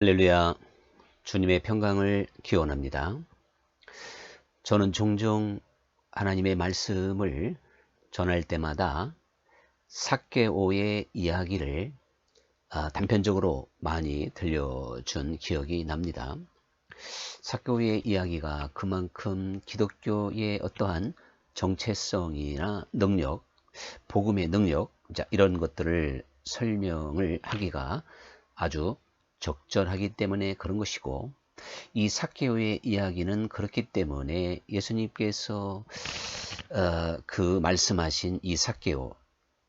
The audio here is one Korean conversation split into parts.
할렐루야. 주님의 평강을 기원합니다. 저는 종종 하나님의 말씀을 전할 때마다 삭개오의 이야기를 단편적으로 많이 들려준 기억이 납니다. 삭개오의 이야기가 그만큼 기독교의 어떠한 정체성이나 능력, 복음의 능력, 이런 것들을 설명을 하기가 아주 적절하기 때문에 그런 것이고, 이 삭개오의 이야기는 그렇기 때문에 예수님께서 그 말씀하신 이 삭개오,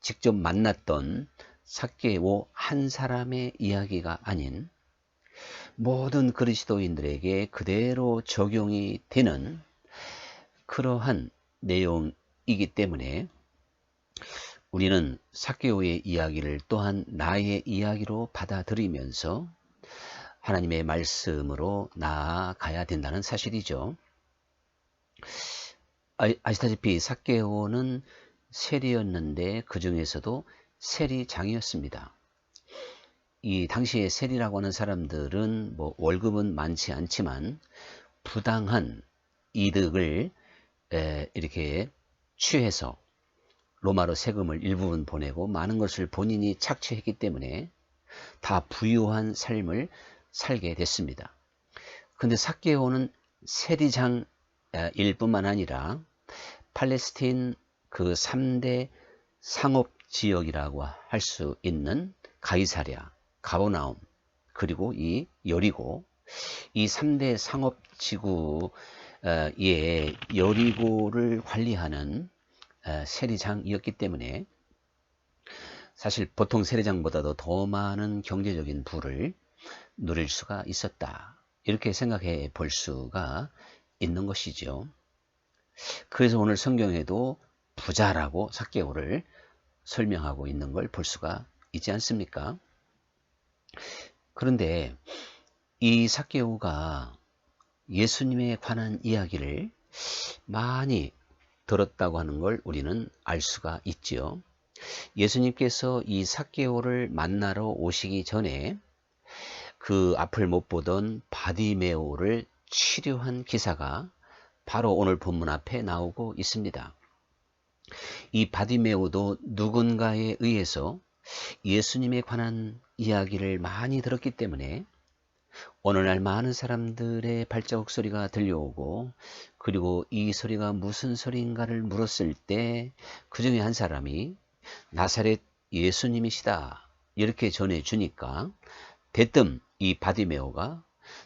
직접 만났던 삭개오 한 사람의 이야기가 아닌 모든 그리스도인들에게 그대로 적용이 되는 그러한 내용이기 때문에 우리는 삭개오의 이야기를 또한 나의 이야기로 받아들이면서 하나님의 말씀으로 나아가야 된다는 사실이죠. 아시다시피 삭개오는 세리였는데 그 중에서도 세리장이었습니다. 이 당시에 세리라고 하는 사람들은 월급은 많지 않지만 부당한 이득을 이렇게 취해서 로마로 세금을 일부분 보내고 많은 것을 본인이 착취했기 때문에 다 부유한 삶을 살게 됐습니다. 그런데 삭개오는 세리장일 뿐만 아니라 팔레스틴 그 3대 상업지역이라고 할 수 있는 가이사랴, 가버나움, 그리고 이 여리고, 이 3대 상업지구의 여리고를 관리하는 세리장이었기 때문에 사실 보통 세리장보다도 더 많은 경제적인 부를 누릴 수가 있었다. 이렇게 생각해 볼 수가 있는 것이죠. 그래서 오늘 성경에도 부자라고 삭개오를 설명하고 있는 걸 볼 수가 있지 않습니까? 그런데 이 삭개오가 예수님에 관한 이야기를 많이 들었다고 하는 걸 우리는 알 수가 있지요. 예수님께서 이 삭개오를 만나러 오시기 전에 그 앞을 못 보던 바디메오를 치료한 기사가 바로 오늘 본문 앞에 나오고 있습니다. 이 바디메오도 누군가에 의해서 예수님에 관한 이야기를 많이 들었기 때문에 어느 날 많은 사람들의 발자국 소리가 들려오고, 그리고 이 소리가 무슨 소리인가를 물었을 때 그 중에 한 사람이 나사렛 예수님이시다 이렇게 전해주니까 대뜸 이 바디메오가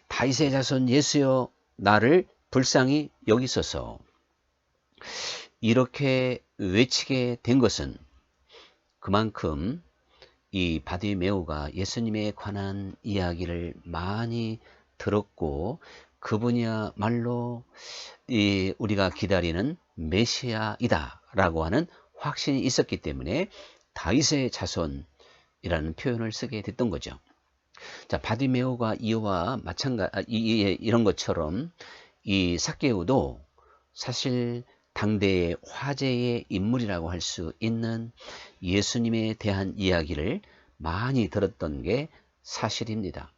다윗의 자손 예수여 나를 불쌍히 여기소서 이렇게 외치게 된 것은 그만큼 이 바디메오가 예수님에 관한 이야기를 많이 들었고 그분이야말로 우리가 기다리는 메시아이다 라고 하는 확신이 있었기 때문에 다윗의 자손이라는 표현을 쓰게 됐던 거죠. 자, 바디메오가 이와 이런 것처럼 이 삭개오도 사실 당대의 화제의 인물이라고 할 수 있는 예수님에 대한 이야기를 많이 들었던 게 사실입니다.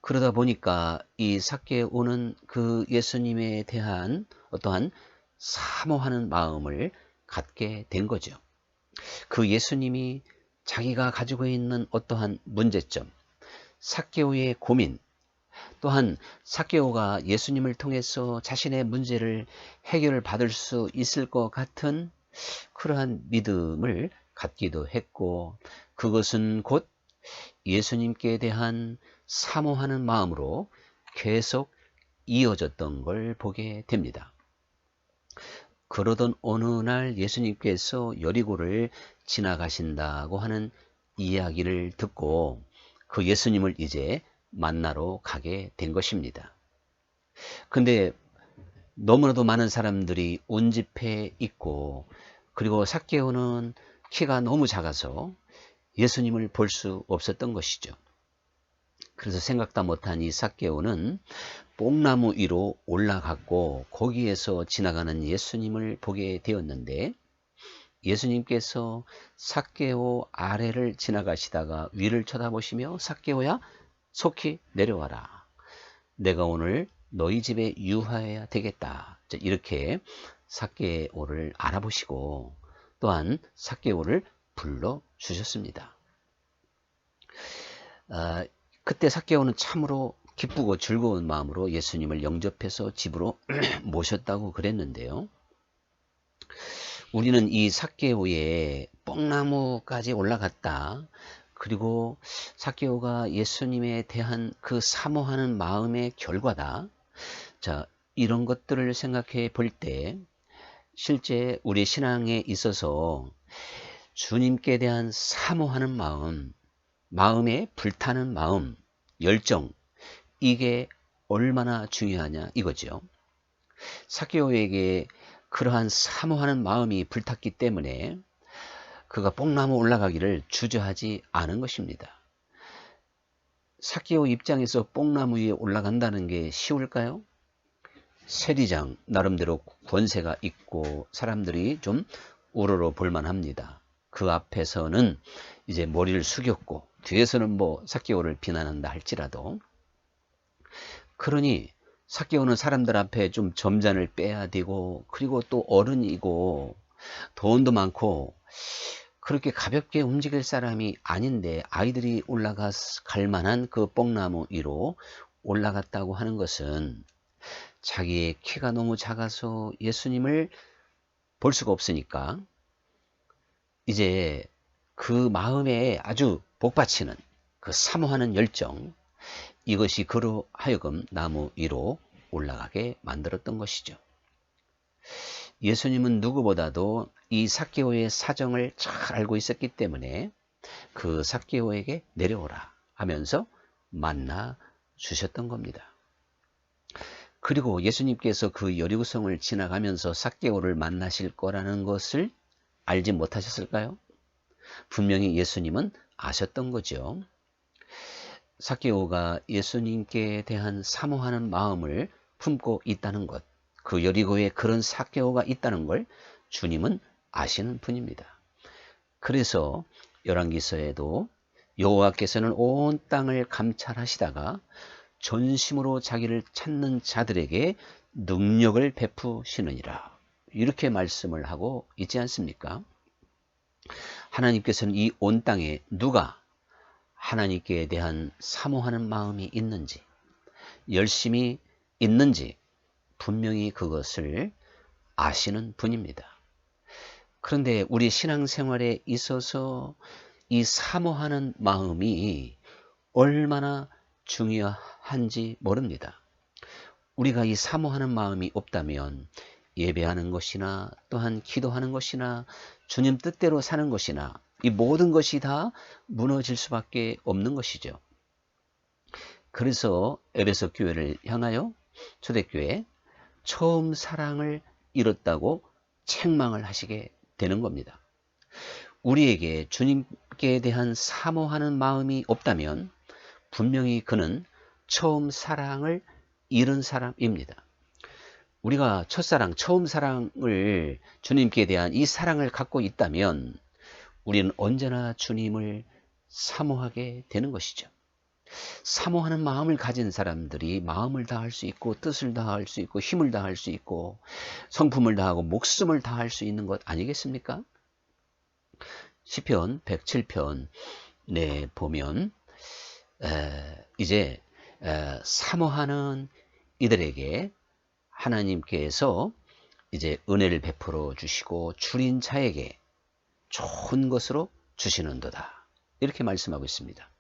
그러다 보니까 이 삭개오는 그 예수님에 대한 어떠한 사모하는 마음을 갖게 된 거죠. 그 예수님이 자기가 가지고 있는 어떠한 문제점, 삭개오의 고민, 또한 삭개오가 예수님을 통해서 자신의 문제를 해결받을 수 있을 것 같은 그러한 믿음을 갖기도 했고, 그것은 곧 예수님께 대한 사모하는 마음으로 계속 이어졌던 걸 보게 됩니다. 그러던 어느 날 예수님께서 여리고를 지나가신다고 하는 이야기를 듣고 그 예수님을 이제 만나러 가게 된 것입니다. 근데 너무나도 많은 사람들이 운집해 있고, 그리고 삭개오는 키가 너무 작아서 예수님을 볼 수 없었던 것이죠. 그래서 생각도 못한 이 삭개오는 뽕나무 위로 올라갔고 거기에서 지나가는 예수님을 보게 되었는데, 예수님께서 삭개오 아래를 지나가시다가 위를 쳐다보시며 삭개오야 속히 내려와라. 내가 오늘 너희 집에 유하여야 되겠다. 이렇게 삭개오를 알아보시고 또한 삭개오를 불러주셨습니다. 그때 삭개오는 참으로 기쁘고 즐거운 마음으로 예수님을 영접해서 집으로 모셨다고 그랬는데요. 우리는 이 삭개오의 뽕나무까지 올라갔다. 그리고 삭개오가 예수님에 대한 그 사모하는 마음의 결과다. 자, 이런 것들을 생각해 볼 때 실제 우리 신앙에 있어서 주님께 대한 사모하는 마음, 마음에 불타는 마음, 열정, 이게 얼마나 중요하냐 이거죠. 삭개오에게 그러한 사모하는 마음이 불탔기 때문에 그가 뽕나무 올라가기를 주저하지 않은 것입니다. 삭개오 입장에서 뽕나무 위에 올라간다는 게 쉬울까요? 세리장 나름대로 권세가 있고 사람들이 좀 우러러 볼만합니다. 그 앞에서는 이제 머리를 숙였고 뒤에서는 뭐 삭개오를 비난한다 할지라도, 그러니 삭개오는 사람들 앞에 좀 점잔을 빼야 되고 그리고 또 어른이고 돈도 많고 그렇게 가볍게 움직일 사람이 아닌데 아이들이 올라갈 만한 그 뽕나무 위로 올라갔다고 하는 것은 자기의 키가 너무 작아서 예수님을 볼 수가 없으니까 이제 그 마음에 아주 복받치는 그 사모하는 열정, 이것이 그로 하여금 나무 위로 올라가게 만들었던 것이죠. 예수님은 누구보다도 이 삭개오의 사정을 잘 알고 있었기 때문에 그 삭개오에게 내려오라 하면서 만나 주셨던 겁니다. 그리고 예수님께서 그 여리고성을 지나가면서 삭개오를 만나실 거라는 것을 알지 못하셨을까요? 분명히 예수님은 아셨던 거죠. 삭개오가 예수님께 대한 사모하는 마음을 품고 있다는 것, 그 여리고에 그런 삭개오가 있다는 걸 주님은 아시는 분입니다. 그래서 열왕기서에도 여호와께서는 온 땅을 감찰하시다가 전심으로 자기를 찾는 자들에게 능력을 베푸시느니라, 이렇게 말씀을 하고 있지 않습니까? 하나님께서는 이 온 땅에 누가 하나님께 대한 사모하는 마음이 있는지, 열심히 있는지 분명히 그것을 아시는 분입니다. 그런데 우리 신앙생활에 있어서 이 사모하는 마음이 얼마나 중요한지 모릅니다. 우리가 이 사모하는 마음이 없다면 예배하는 것이나 또한 기도하는 것이나 주님 뜻대로 사는 것이나 이 모든 것이 다 무너질 수밖에 없는 것이죠. 그래서 에베소 교회를 향하여 초대교회 처음 사랑을 잃었다고 책망을 하시게 되는 겁니다. 우리에게 주님께 대한 사모하는 마음이 없다면 분명히 그는 처음 사랑을 잃은 사람입니다. 우리가 첫사랑, 처음 사랑을, 주님께 대한 이 사랑을 갖고 있다면 우리는 언제나 주님을 사모하게 되는 것이죠. 사모하는 마음을 가진 사람들이 마음을 다할 수 있고 뜻을 다할 수 있고 힘을 다할 수 있고 성품을 다하고 목숨을 다할 수 있는 것 아니겠습니까? 시편 107편 보면 이제 사모하는 이들에게 하나님께서 이제 은혜를 베풀어 주시고 줄인 자에게 좋은 것으로 주시는도다, 이렇게 말씀하고 있습니다.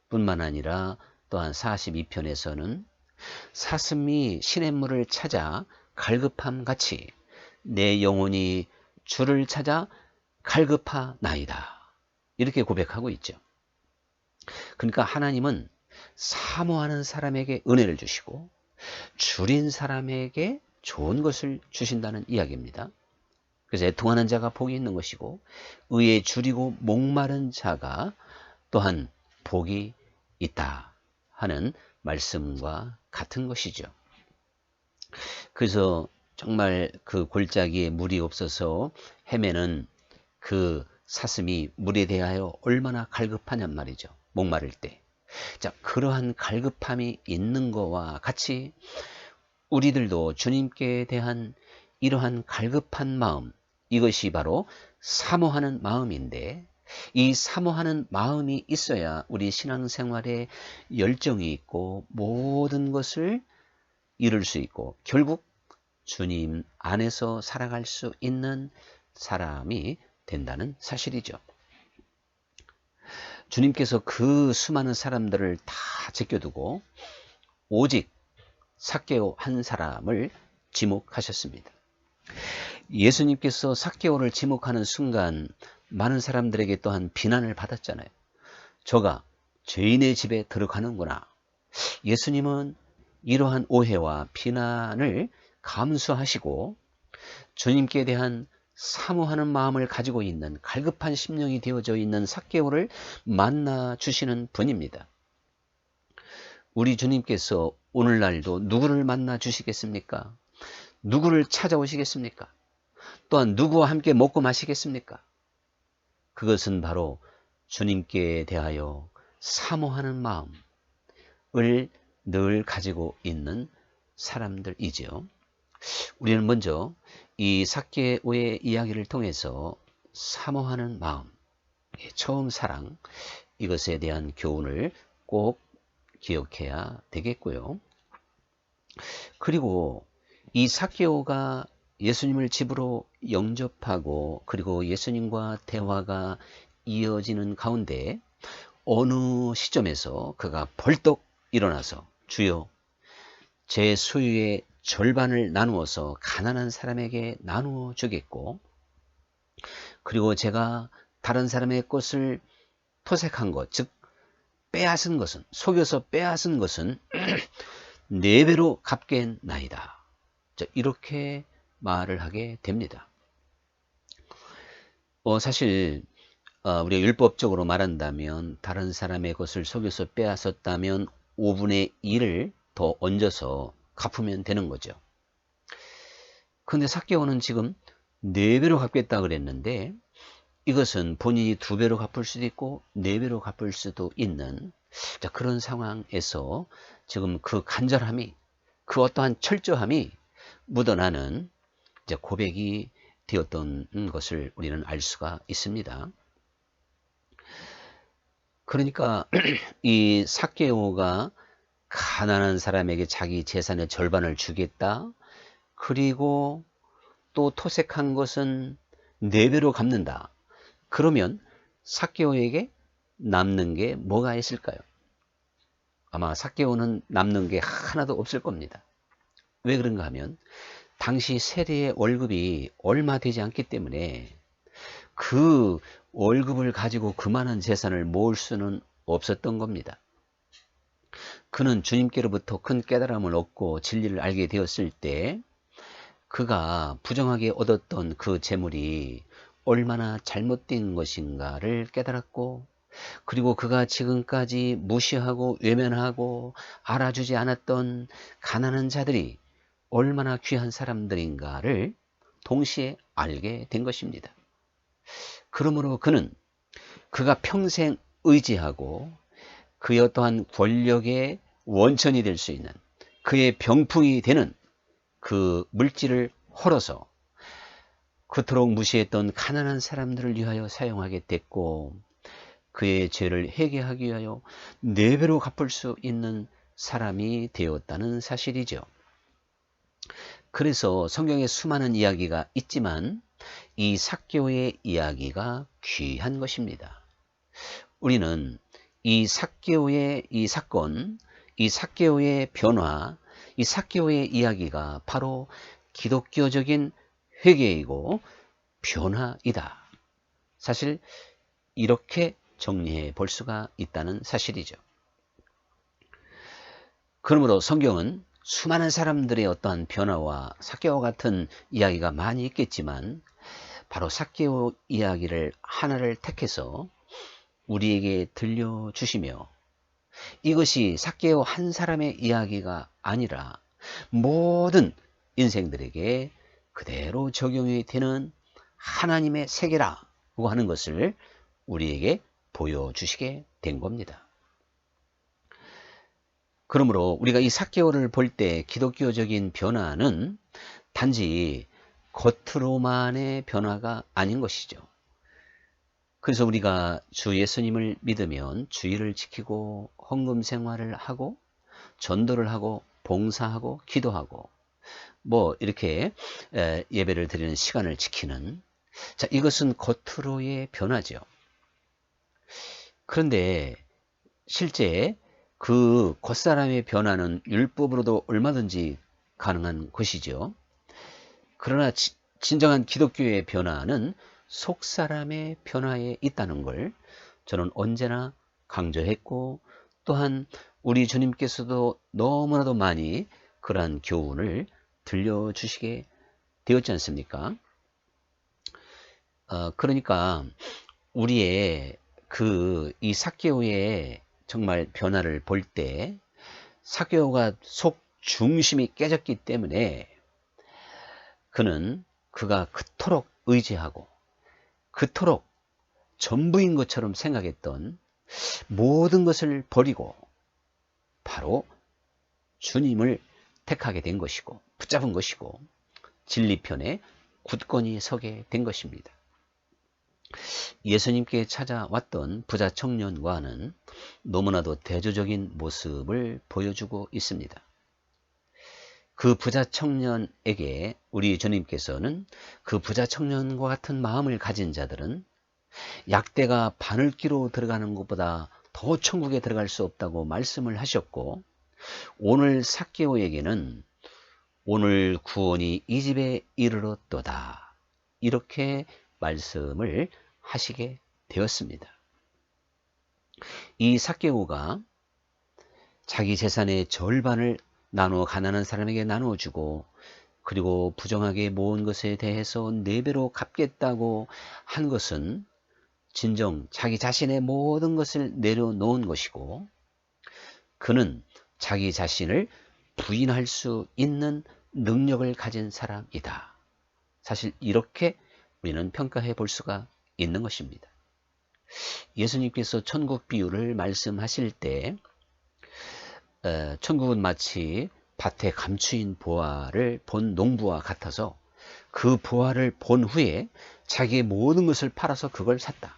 뿐만 아니라 또한 42편에서는 사슴이 시냇물을 찾아 갈급함 같이 내 영혼이 주를 찾아 갈급하나이다, 이렇게 고백하고 있죠. 그러니까 하나님은 사모하는 사람에게 은혜를 주시고 줄인 사람에게 좋은 것을 주신다는 이야기입니다. 그래서 애통하는 자가 복이 있는 것이고 의에 줄이고 목마른 자가 또한 복이 있다 하는 말씀과 같은 것이죠. 그래서 정말 그 골짜기에 물이 없어서 헤매는 그 사슴이 물에 대하여 얼마나 갈급하냔 말이죠. 목마를 때. 자, 그러한 갈급함이 있는 거와 같이 우리들도 주님께 대한 이러한 갈급한 마음, 이것이 바로 사모하는 마음인데, 이 사모하는 마음이 있어야 우리 신앙생활에 열정이 있고 모든 것을 이룰 수 있고 결국 주님 안에서 살아갈 수 있는 사람이 된다는 사실이죠. 주님께서 그 수많은 사람들을 다 제껴두고 오직 삭개오 한 사람을 지목하셨습니다. 예수님께서 삭개오를 지목하는 순간 많은 사람들에게 또한 비난을 받았잖아요. 저가 죄인의 집에 들어가는구나. 예수님은 이러한 오해와 비난을 감수하시고 주님께 대한 사모하는 마음을 가지고 있는 갈급한 심령이 되어져 있는 삭개오를 만나 주시는 분입니다. 우리 주님께서 오늘날도 누구를 만나 주시겠습니까? 누구를 찾아오시겠습니까? 또한 누구와 함께 먹고 마시겠습니까? 그것은 바로 주님께 대하여 사모하는 마음을 늘 가지고 있는 사람들이지요. 우리는 먼저 이 삭개오의 이야기를 통해서 사모하는 마음, 처음 사랑, 이것에 대한 교훈을 꼭 기억해야 되겠고요. 그리고 이 삭개오가 예수님을 집으로 영접하고 그리고 예수님과 대화가 이어지는 가운데 어느 시점에서 그가 벌떡 일어나서 주여, 제 소유의 절반을 나누어서 가난한 사람에게 나누어 주겠고, 그리고 제가 다른 사람의 것을 토색한 것, 즉 빼앗은 것은, 속여서 빼앗은 것은 4배로 갚겠나이다. 이렇게 말을 하게 됩니다. 사실 우리가 율법적으로 말한다면 다른 사람의 것을 속여서 빼앗았다면 5분의 1을 더 얹어서 갚으면 되는 거죠. 그런데 삭개오는 지금 4배로 갚겠다 그랬는데 이것은 본인이 2배로 갚을 수도 있고 4배로 갚을 수도 있는 그런 상황에서 지금 그 간절함이, 그 어떠한 철저함이 묻어나는 고백이 되었던 것을 우리는 알 수가 있습니다. 그러니까 이 삭개오가 가난한 사람에게 자기 재산의 절반을 주겠다. 그리고 또 토색한 것은 4배로 갚는다. 그러면 삭개오에게 남는 게 뭐가 있을까요? 아마 삭개오는 남는 게 하나도 없을 겁니다. 왜 그런가 하면 당시 세리의 월급이 얼마 되지 않기 때문에 그 월급을 가지고 그만한 재산을 모을 수는 없었던 겁니다. 그는 주님께로부터 큰 깨달음을 얻고 진리를 알게 되었을 때 그가 부정하게 얻었던 그 재물이 얼마나 잘못된 것인가를 깨달았고, 그리고 그가 지금까지 무시하고 외면하고 알아주지 않았던 가난한 자들이 얼마나 귀한 사람들인가를 동시에 알게 된 것입니다. 그러므로 그는 그가 평생 의지하고 그의 어떠한 권력의 원천이 될 수 있는, 그의 병풍이 되는 그 물질을 헐어서 그토록 무시했던 가난한 사람들을 위하여 사용하게 됐고, 그의 죄를 회개하기 위하여 4배로 갚을 수 있는 사람이 되었다는 사실이죠. 그래서 성경에 수많은 이야기가 있지만 이 삭개오의 이야기가 귀한 것입니다. 우리는 이 삭개오의 이 사건, 이 삭개오의 변화, 이 삭개오의 이야기가 바로 기독교적인 회개이고 변화이다. 사실 이렇게 정리해 볼 수가 있다는 사실이죠. 그러므로 성경은 수많은 사람들의 어떠한 변화와 삭개오와 같은 이야기가 많이 있겠지만 바로 삭개오 이야기를 하나를 택해서 우리에게 들려주시며, 이것이 삭개오 한 사람의 이야기가 아니라 모든 인생들에게 그대로 적용이 되는 하나님의 세계라고 하는 것을 우리에게 보여주시게 된 겁니다. 그러므로 우리가 이 삭개오를 볼 때 기독교적인 변화는 단지 겉으로만의 변화가 아닌 것이죠. 그래서 우리가 주 예수님을 믿으면 주의를 지키고 헌금 생활을 하고 전도를 하고 봉사하고 기도하고 뭐 이렇게 예배를 드리는 시간을 지키는, 자, 이것은 겉으로의 변화죠. 그런데 실제 그 겉사람의 변화는 율법으로도 얼마든지 가능한 것이죠. 그러나 진정한 기독교의 변화는 속사람의 변화에 있다는 걸 저는 언제나 강조했고, 또한 우리 주님께서도 너무나도 많이 그러한 교훈을 들려주시게 되었지 않습니까? 그러니까 우리의 이 삭개오의 정말 변화를 볼 때 삭개오가 속 중심이 깨졌기 때문에 그가 그토록 의지하고 그토록 전부인 것처럼 생각했던 모든 것을 버리고 바로 주님을 택하게 된 것이고 붙잡은 것이고 진리편에 굳건히 서게 된 것입니다. 예수님께 찾아왔던 부자 청년과는 너무나도 대조적인 모습을 보여주고 있습니다. 그 부자 청년에게 우리 주님께서는 그 부자 청년과 같은 마음을 가진 자들은 약대가 바늘기로 들어가는 것보다 더 천국에 들어갈 수 없다고 말씀을 하셨고, 오늘 삭개오에게는 오늘 구원이 이 집에 이르렀도다 이렇게 말씀을 하시게 되었습니다. 이 삭개오가 자기 재산의 절반을 나누어 가난한 사람에게 나누어주고 그리고 부정하게 모은 것에 대해서 4배로 갚겠다고 한 것은 진정 자기 자신의 모든 것을 내려놓은 것이고, 그는 자기 자신을 부인할 수 있는 능력을 가진 사람이다. 사실 이렇게 우리는 평가해 볼 수가 있는 것입니다. 예수님께서 천국 비유를 말씀하실 때 천국은 마치 밭에 감추인 보화를 본 농부와 같아서 그 보화를 본 후에 자기의 모든 것을 팔아서 그걸 샀다.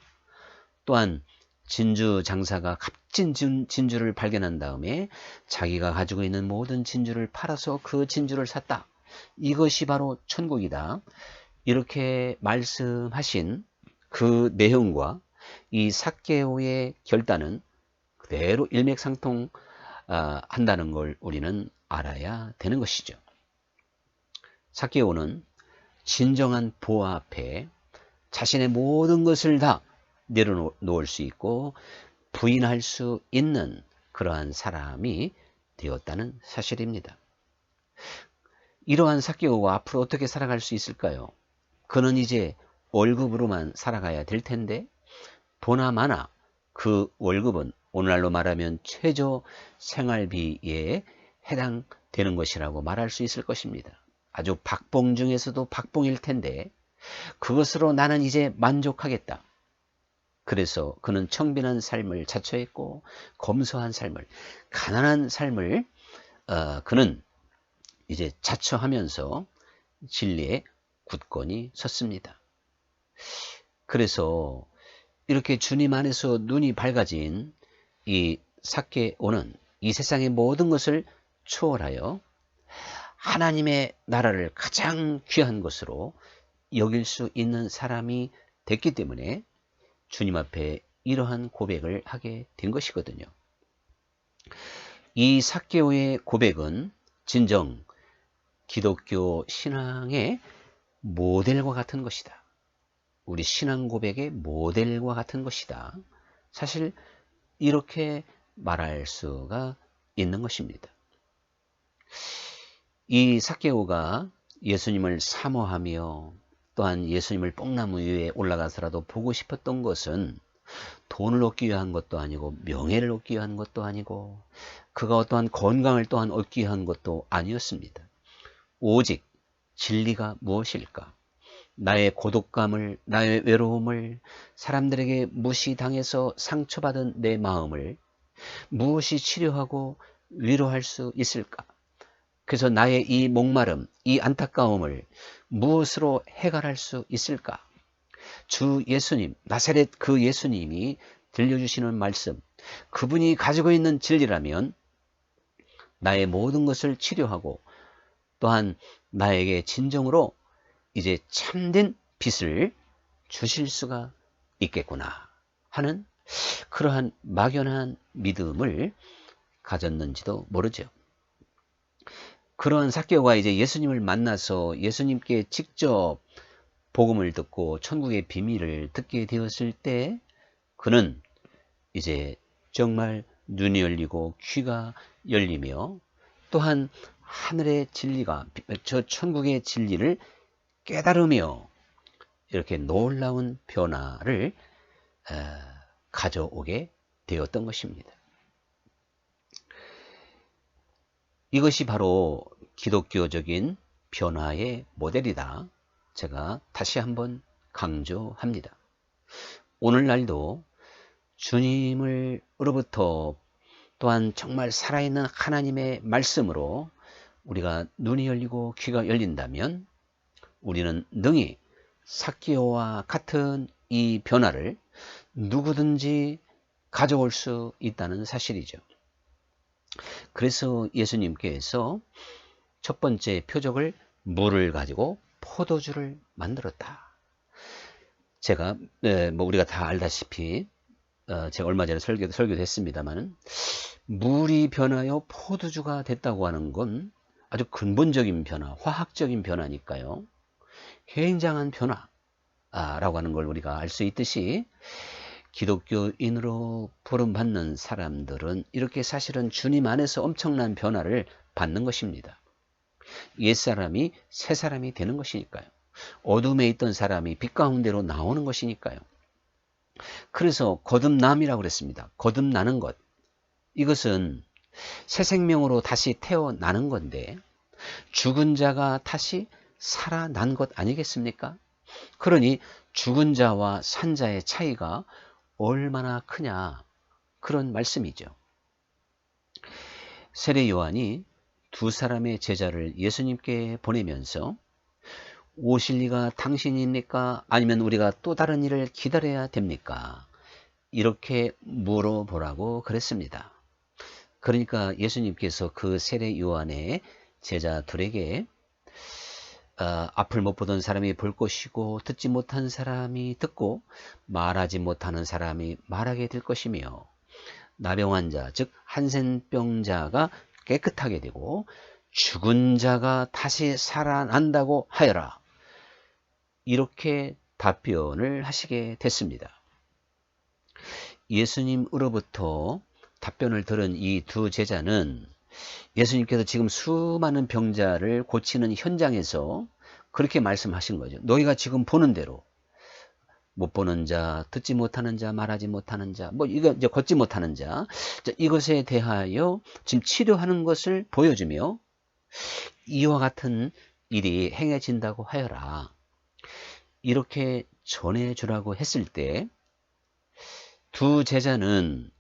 또한 진주 장사가 값진 진주를 발견한 다음에 자기가 가지고 있는 모든 진주를 팔아서 그 진주를 샀다. 이것이 바로 천국이다. 이렇게 말씀하신 그 내용과 이 삭개오의 결단은 그대로 일맥상통 한다는 걸 우리는 알아야 되는 것이죠. 삭개오는 진정한 보화 앞에 자신의 모든 것을 다 내려놓을 수 있고 부인할 수 있는 그러한 사람이 되었다는 사실입니다. 이러한 삭개오가 앞으로 어떻게 살아갈 수 있을까요? 그는 이제 월급으로만 살아가야 될 텐데 보나마나 그 월급은 오늘날로 말하면 최저 생활비에 해당되는 것이라고 말할 수 있을 것입니다. 아주 박봉 중에서도 박봉일 텐데 그것으로 나는 이제 만족하겠다. 그래서 그는 청빈한 삶을 자처했고 검소한 삶을, 가난한 삶을 그는 이제 자처하면서 진리에 굳건히 섰습니다. 그래서 이렇게 주님 안에서 눈이 밝아진 이 삭개오는 이 세상의 모든 것을 초월하여 하나님의 나라를 가장 귀한 것으로 여길 수 있는 사람이 됐기 때문에 주님 앞에 이러한 고백을 하게 된 것이거든요. 이 삭개오의 고백은 진정 기독교 신앙의 모델과 같은 것이다. 우리 신앙 고백의 모델과 같은 것이다. 사실 이렇게 말할 수가 있는 것입니다. 이 삭개오가 예수님을 사모하며 또한 예수님을 뽕나무 위에 올라가서라도 보고 싶었던 것은 돈을 얻기 위한 것도 아니고 명예를 얻기 위한 것도 아니고 그가 어떠한 건강을 또한 얻기 위한 것도 아니었습니다. 오직 진리가 무엇일까? 나의 고독감을, 나의 외로움을, 사람들에게 무시당해서 상처받은 내 마음을 무엇이 치료하고 위로할 수 있을까? 그래서 나의 이 목마름, 이 안타까움을 무엇으로 해결할 수 있을까? 주 예수님, 나사렛 그 예수님이 들려주시는 말씀, 그분이 가지고 있는 진리라면 나의 모든 것을 치료하고 또한 나에게 진정으로 이제 참된 빛을 주실 수가 있겠구나 하는 그러한 막연한 믿음을 가졌는지도 모르죠. 그러한 삭개오가 이제 예수님을 만나서 예수님께 직접 복음을 듣고 천국의 비밀을 듣게 되었을 때 그는 이제 정말 눈이 열리고 귀가 열리며 또한 하늘의 진리가 저 천국의 진리를 깨달으며 이렇게 놀라운 변화를 가져오게 되었던 것입니다. 이것이 바로 기독교적인 변화의 모델이다. 제가 다시 한번 강조합니다. 오늘날도 주님으로부터 또한 정말 살아있는 하나님의 말씀으로 우리가 눈이 열리고 귀가 열린다면 우리는 능히 삭개오와 같은 이 변화를 누구든지 가져올 수 있다는 사실이죠. 그래서 예수님께서 첫 번째 표적을 물을 가지고 포도주를 만들었다. 제가 우리가 다 알다시피 제가 얼마 전에 설교도 했습니다만 물이 변하여 포도주가 됐다고 하는 건 아주 근본적인 변화, 화학적인 변화니까요. 굉장한 변화라고 하는 걸 우리가 알 수 있듯이 기독교인으로 부름받는 사람들은 이렇게 사실은 주님 안에서 엄청난 변화를 받는 것입니다. 옛사람이 새사람이 되는 것이니까요. 어둠에 있던 사람이 빛 가운데로 나오는 것이니까요. 그래서 거듭남이라고 그랬습니다. 거듭나는 것. 이것은 새 생명으로 다시 태어나는 건데 죽은 자가 다시 살아난 것 아니겠습니까? 그러니 죽은 자와 산 자의 차이가 얼마나 크냐 그런 말씀이죠. 세례 요한이 두 사람의 제자를 예수님께 보내면서 오실 리가 당신입니까? 아니면 우리가 또 다른 일을 기다려야 됩니까? 이렇게 물어보라고 그랬습니다. 그러니까 예수님께서 그 세례 요한의 제자들에게 앞을 못 보던 사람이 볼 것이고 듣지 못한 사람이 듣고 말하지 못하는 사람이 말하게 될 것이며 나병 자, 즉 한센병자가 깨끗하게 되고 죽은 자가 다시 살아난다고 하여라. 이렇게 답변을 하시게 됐습니다. 예수님으로부터 답변을 들은 이 두 제자는 예수님께서 지금 수많은 병자를 고치는 현장에서 그렇게 말씀하신 거죠. 너희가 지금 보는 대로 못 보는 자, 듣지 못하는 자, 말하지 못하는 자, 이거 이제 걷지 못하는 자, 이것에 대하여 지금 치료하는 것을 보여주며 이와 같은 일이 행해진다고 하여라. 이렇게 전해주라고 했을 때 두 제자는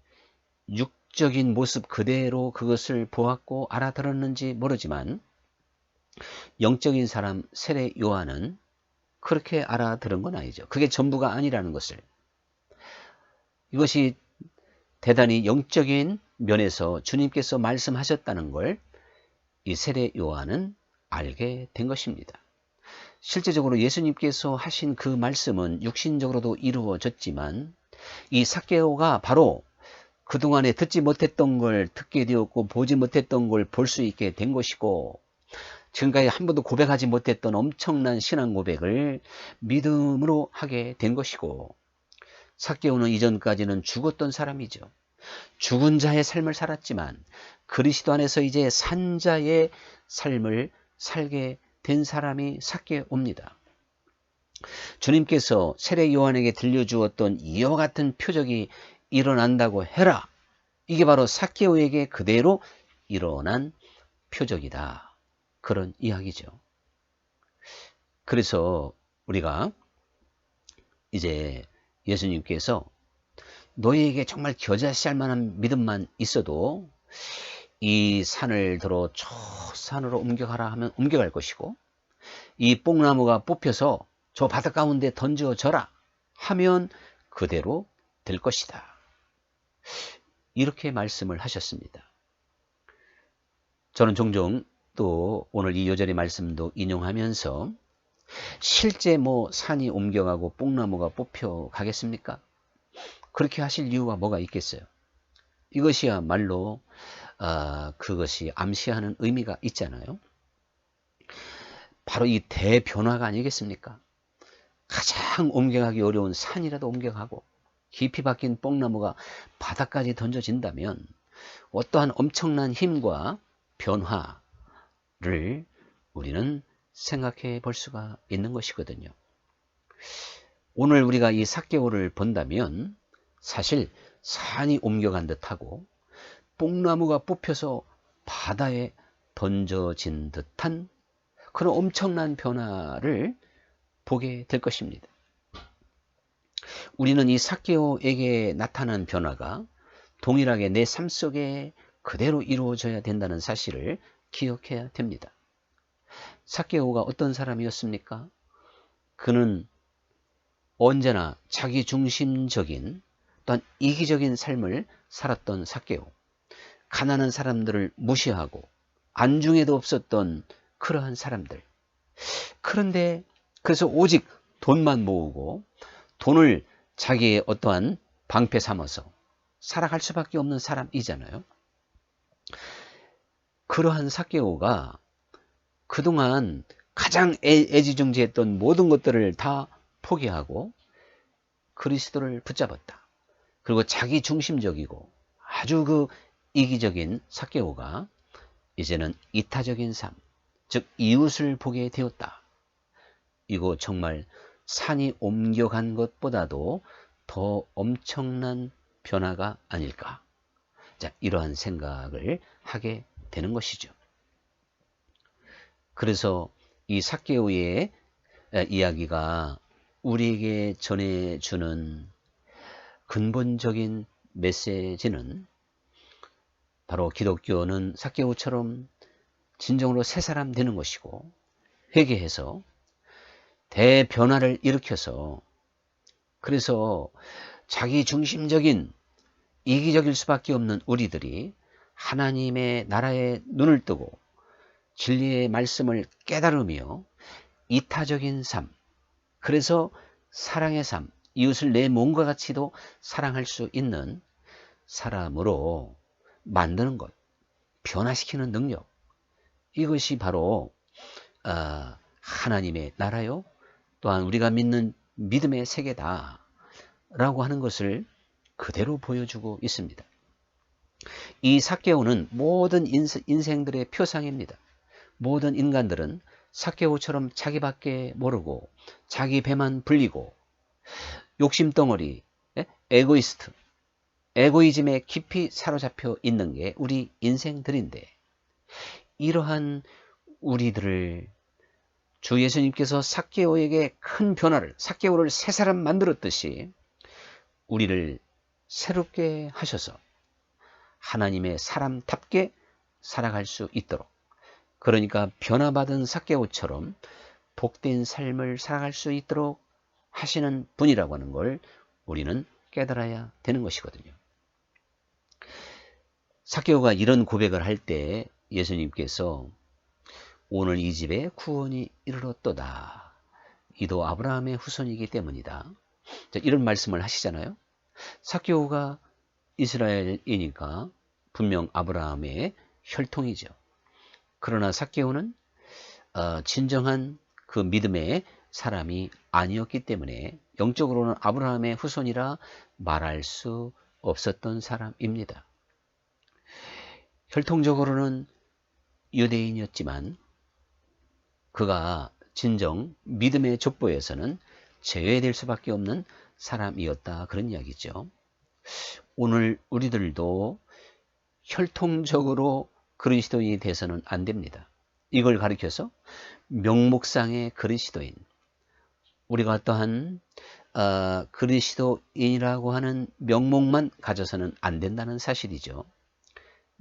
육적인 모습 그대로 그것을 보았고 알아들었는지 모르지만 영적인 사람 세례 요한은 그렇게 알아들은 건 아니죠. 그게 전부가 아니라는 것을. 이것이 대단히 영적인 면에서 주님께서 말씀하셨다는 걸 이 세례 요한은 알게 된 것입니다. 실제적으로 예수님께서 하신 그 말씀은 육신적으로도 이루어졌지만 이 삭개오가 바로 그동안에 듣지 못했던 걸 듣게 되었고 보지 못했던 걸 볼 수 있게 된 것이고 지금까지 한 번도 고백하지 못했던 엄청난 신앙 고백을 믿음으로 하게 된 것이고 삭개오는 이전까지는 죽었던 사람이죠. 죽은 자의 삶을 살았지만 그리스도 안에서 이제 산 자의 삶을 살게 된 사람이 삭개오입니다. 주님께서 세례 요한에게 들려주었던 이와 같은 표적이 일어난다고 해라. 이게 바로 삭개오에게 그대로 일어난 표적이다. 그런 이야기죠. 그래서 우리가 이제 예수님께서 너희에게 정말 겨자씨 할 만한 믿음만 있어도 이 산을 들어 저 산으로 옮겨가라 하면 옮겨갈 것이고, 이 뽕나무가 뽑혀서 저 바다 가운데 던져져라 하면 그대로 될 것이다. 이렇게 말씀을 하셨습니다. 저는 종종 또 오늘 이 요절의 말씀도 인용하면서 실제 산이 옮겨가고 뽕나무가 뽑혀가겠습니까? 그렇게 하실 이유가 뭐가 있겠어요? 이것이야말로 그것이 암시하는 의미가 있잖아요. 바로 이 대변화가 아니겠습니까? 가장 옮겨가기 어려운 산이라도 옮겨가고 깊이 박힌 뽕나무가 바닥까지 던져진다면 어떠한 엄청난 힘과 변화를 우리는 생각해 볼 수가 있는 것이거든요. 오늘 우리가 이 삭개오를 본다면 사실 산이 옮겨간 듯하고 뽕나무가 뽑혀서 바다에 던져진 듯한 그런 엄청난 변화를 보게 될 것입니다. 우리는 이 삭개오에게 나타난 변화가 동일하게 내 삶 속에 그대로 이루어져야 된다는 사실을 기억해야 됩니다. 삭개오가 어떤 사람이었습니까? 그는 언제나 자기중심적인 또한 이기적인 삶을 살았던 삭개오. 가난한 사람들을 무시하고 안중에도 없었던 그러한 사람들. 그런데 그래서 오직 돈만 모으고 돈을 자기의 어떠한 방패 삼아서 살아갈 수밖에 없는 사람이잖아요. 그러한 삭개오가 그동안 가장 애지중지했던 모든 것들을 다 포기하고 그리스도를 붙잡았다. 그리고 자기 중심적이고 아주 그 이기적인 삭개오가 이제는 이타적인 삶, 즉 이웃을 보게 되었다. 이거 정말 산이 옮겨간 것보다도 더 엄청난 변화가 아닐까. 자, 이러한 생각을 하게 되는 것이죠. 그래서 이 삭개오의 이야기가 우리에게 전해주는 근본적인 메시지는 바로 기독교는 삭개오처럼 진정으로 새 사람 되는 것이고 회개해서 대변화를 일으켜서 그래서 자기 중심적인 이기적일 수밖에 없는 우리들이 하나님의 나라에 눈을 뜨고 진리의 말씀을 깨달으며 이타적인 삶, 그래서 사랑의 삶, 이웃을 내 몸과 같이도 사랑할 수 있는 사람으로 만드는 것, 변화시키는 능력, 이것이 바로 하나님의 나라요, 또한 우리가 믿는 믿음의 세계다 라고 하는 것을 그대로 보여주고 있습니다. 이 삭개오는 모든 인생들의 표상입니다. 모든 인간들은 삭개오처럼 자기밖에 모르고 자기 배만 불리고 욕심덩어리, 에고이스트, 에고이즘에 깊이 사로잡혀 있는 게 우리 인생들인데, 이러한 우리들을 주 예수님께서 삭개오에게 큰 변화를, 삭개오를 새 사람 만들었듯이 우리를 새롭게 하셔서 하나님의 사람답게 살아갈 수 있도록, 그러니까 변화받은 삭개오처럼 복된 삶을 살아갈 수 있도록 하시는 분이라고 하는 걸 우리는 깨달아야 되는 것이거든요. 삭개오가 이런 고백을 할 때 예수님께서 오늘 이 집에 구원이 이르렀도다. 이도 아브라함의 후손이기 때문이다. 이런 말씀을 하시잖아요. 삭개오가 이스라엘이니까 분명 아브라함의 혈통이죠. 그러나 삭개오는 진정한 그 믿음의 사람이 아니었기 때문에 영적으로는 아브라함의 후손이라 말할 수 없었던 사람입니다. 혈통적으로는 유대인이었지만 그가 진정 믿음의 족보에서는 제외될 수밖에 없는 사람이었다, 그런 이야기죠. 오늘 우리들도 혈통적으로 그리스도인이 돼서는 안 됩니다. 이걸 가리켜서 명목상의 그리스도인, 우리가 어떠한 그리스도인이라고 하는 명목만 가져서는 안 된다는 사실이죠.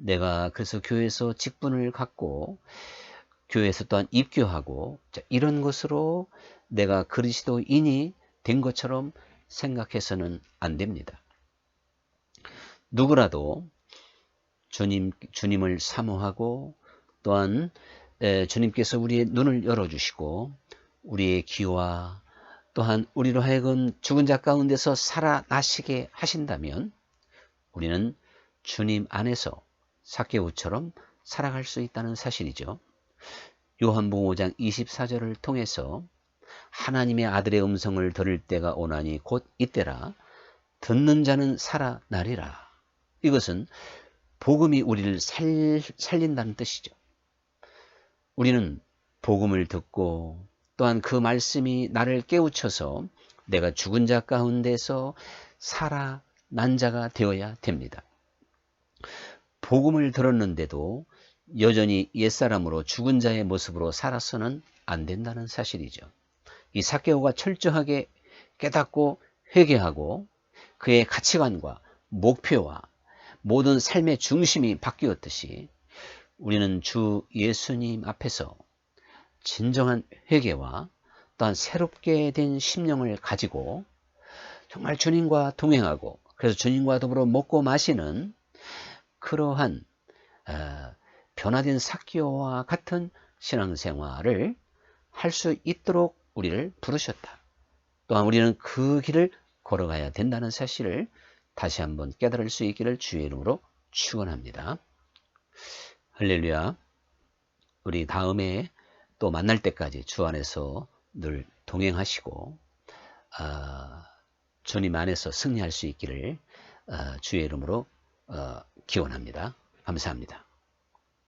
내가 그래서 교회에서 직분을 갖고 교회에서 또한 입교하고 이런 것으로 내가 그리스도인이 된 것처럼 생각해서는 안 됩니다. 누구라도 주님을 사모하고 또한 주님께서 우리의 눈을 열어주시고 우리의 귀와 또한 우리로 하여금 죽은 자 가운데서 살아나시게 하신다면 우리는 주님 안에서 삭개오처럼 살아갈 수 있다는 사실이죠. 요한복음 5장 24절을 통해서 하나님의 아들의 음성을 들을 때가 오나니 곧 이때라 듣는 자는 살아나리라. 이것은 복음이 우리를 살린다는 뜻이죠. 우리는 복음을 듣고 또한 그 말씀이 나를 깨우쳐서 내가 죽은 자 가운데서 살아난 자가 되어야 됩니다. 복음을 들었는데도 여전히 옛사람으로 죽은 자의 모습으로 살아서는 안 된다는 사실이죠. 이 삭개오가 철저하게 깨닫고 회개하고 그의 가치관과 목표와 모든 삶의 중심이 바뀌었듯이 우리는 주 예수님 앞에서 진정한 회개와 또한 새롭게 된 심령을 가지고 정말 주님과 동행하고 그래서 주님과 더불어 먹고 마시는 그러한 변화된 삭개오와 같은 신앙생활을 할 수 있도록 우리를 부르셨다. 또한 우리는 그 길을 걸어가야 된다는 사실을 다시 한번 깨달을 수 있기를 주의 이름으로 축원합니다. 할렐루야. 우리 다음에 또 만날 때까지 주 안에서 늘 동행하시고 주님 안에서 승리할 수 있기를 주의 이름으로 기원합니다. 감사합니다.